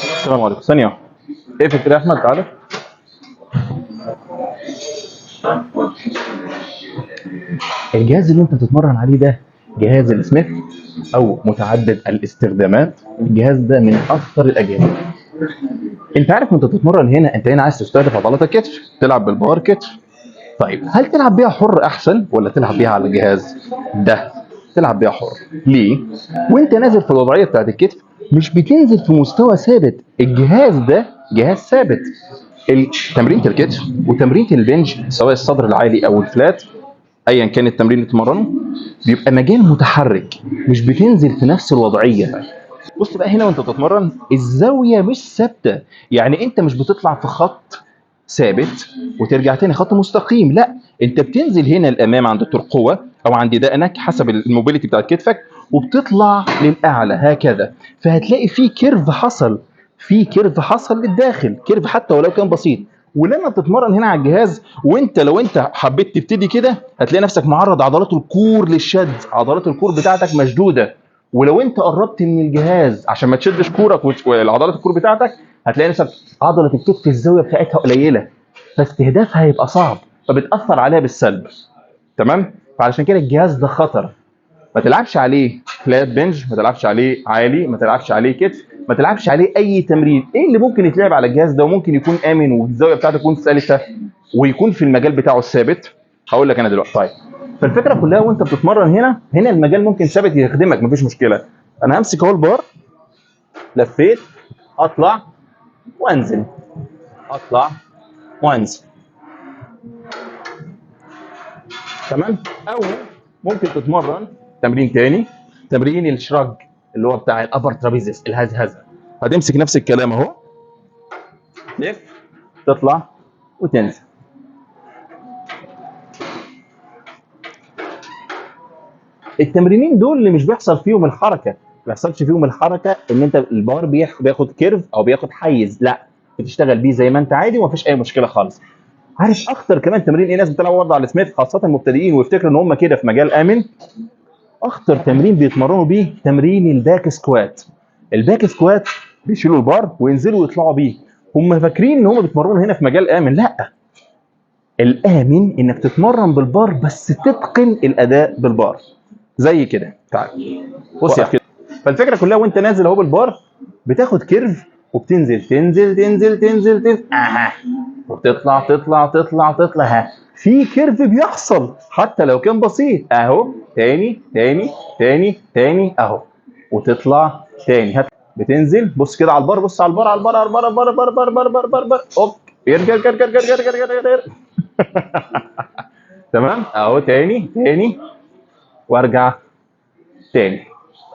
السلام عليكم. ثانية. اقفل كده يا احمد، تعالى. الجهاز اللي انت بتتمرن عليه ده جهاز السميث او متعدد الاستخدامات. الجهاز ده من اكثر الاجهزه. انت عارف وانت بتتمرن هنا، انت هنا عايز تستهدف عضلات الكتف، تلعب بالبار كتف. طيب هل تلعب بيها حر احسن ولا تلعب بيها على الجهاز ده؟ تلعب بيها حر. ليه؟ وانت نازل في الوضعيه بتاعت الكتف مش بتنزل في مستوى ثابت. الجهاز ده جهاز ثابت. تمرينة الكتف وتمرينة البنج سواء الصدر العالي او الفلات، ايا كان التمرين اللي تتمرنه، بيبقى مجال متحرك، مش بتنزل في نفس الوضعيه. بص بقى هنا وانت بتتمرن الزاويه مش ثابته، يعني انت مش بتطلع في خط ثابت وترجع تاني خط مستقيم، لا، انت بتنزل هنا الامام عند الترقوه او عند دقنك حسب الموبيليتي بتاعت كتفك، وبتطلع للاعلى هكذا. فهتلاقي في كيرف حصل، في كيرف حصل للداخل، كيرف حتى ولو كان بسيط. ولما بتتمرن هنا على الجهاز، وانت لو انت حبيت تبتدي كده هتلاقي نفسك معرض عضلات الكور للشد، عضلات الكور بتاعتك مشدوده. ولو انت قربت من الجهاز عشان ما تشدش كورك والعضلات الكور بتاعتك، هتلاقي نفسك عضله الكتف الزاويه بتاعتها قليله، فاستهدافها هيبقى صعب، فبتاثر عليها بالسلب. تمام؟ فعلشان كده الجهاز ده خطر. ما تلعبش عليه فلات بنج، ما تلعبش عليه عالي، ما تلعبش عليه كتف، ما تلعبش عليه اي تمرين. ايه اللي ممكن يتلعب على الجهاز ده وممكن يكون امن والزاويه بتاعته تكون سلسه ويكون في المجال بتاعه الثابت؟ هقول لك انا دلوقتي. طيب، فالفكره كلها وانت بتتمرن هنا المجال ممكن ثابت يخدمك، مفيش مشكله. انا همسك اهو البار، لفيت، اطلع وانزل، اطلع وانزل. تمام؟ او ممكن تتمرن تمرين تاني، تمرين الشراج اللي هو بتاع الابر ترابيزيس، الهزهزه. هتمسك نفس الكلام اهو، لف، تطلع وتنزل. التمرينين دول اللي مش بيحصل فيهم الحركه، ما بيحصلش فيهم الحركه ان انت البار بياخد كيرف او بياخد حيز، لا، بتشتغل بيه زي ما انت عادي ومفيش اي مشكله خالص. عارف اخطر كمان تمرين ايه ناس بتلعب برضه على السميث، خاصه المبتدئين ويفتكروا ان هم كده في مجال امن؟ اخطر تمرين بيتمرنوا بيه تمرين الباك سكوات. الباك سكوات بيشيلوا البار وينزلوا ويطلعوا بيه. هم فاكرين ان هم بيتمرنوا هنا في مجال امن، لا، الامن انك تتمرن بالبار بس تتقن الاداء بالبار. زي كده، تعال بص يا كده. فالفكره كلها وانت نازل اهو بالبار، بتاخد كيرف وبتنزل، تنزل تنزل تنزل تنزل، وتطلع تطلع تطلع تطلع، في كيرف بيحصل حتى لو كان بسيط اهو، تاني تاني تاني تاني اهو، وتطلع تاني، بتنزل. بص كده على البار، بص على البار، على البار، على البار، البار، البار، البار، البار، البار، البار، البار، اوك، يرجع يرجع يرجع يرجع يرجع يرجع. تمام اهو، تاني تاني وارجع تاني.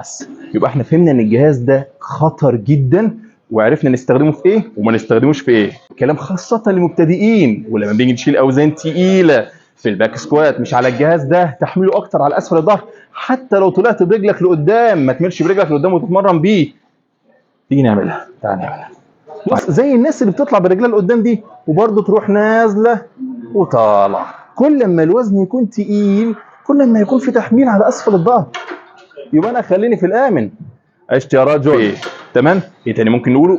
بس يبقى احنا فهمنا ان الجهاز ده خطر جدا، وعرفنا نستخدمه في ايه وما نستخدموش في ايه. كلام خاصة للمبتدئين، ولما بنيجي نشيل اوزان تقيلة في الباك سكوات مش على الجهاز ده، تحمله اكتر على اسفل الظهر. حتى لو طلعت برجلك لقدام ما تملش برجلك لقدام وتتمرن بيه. تيجي نعملها، تعال نعملها. بص زي الناس اللي بتطلع برجلها لقدام دي وبرضه تروح نازله وطالع. كل ما الوزن يكون تقيل كل ما يكون في تحميل على اسفل الظهر. يبقى انا خليني في الامن. عشت يا رجل. تمام؟ ايه تاني ممكن نقوله؟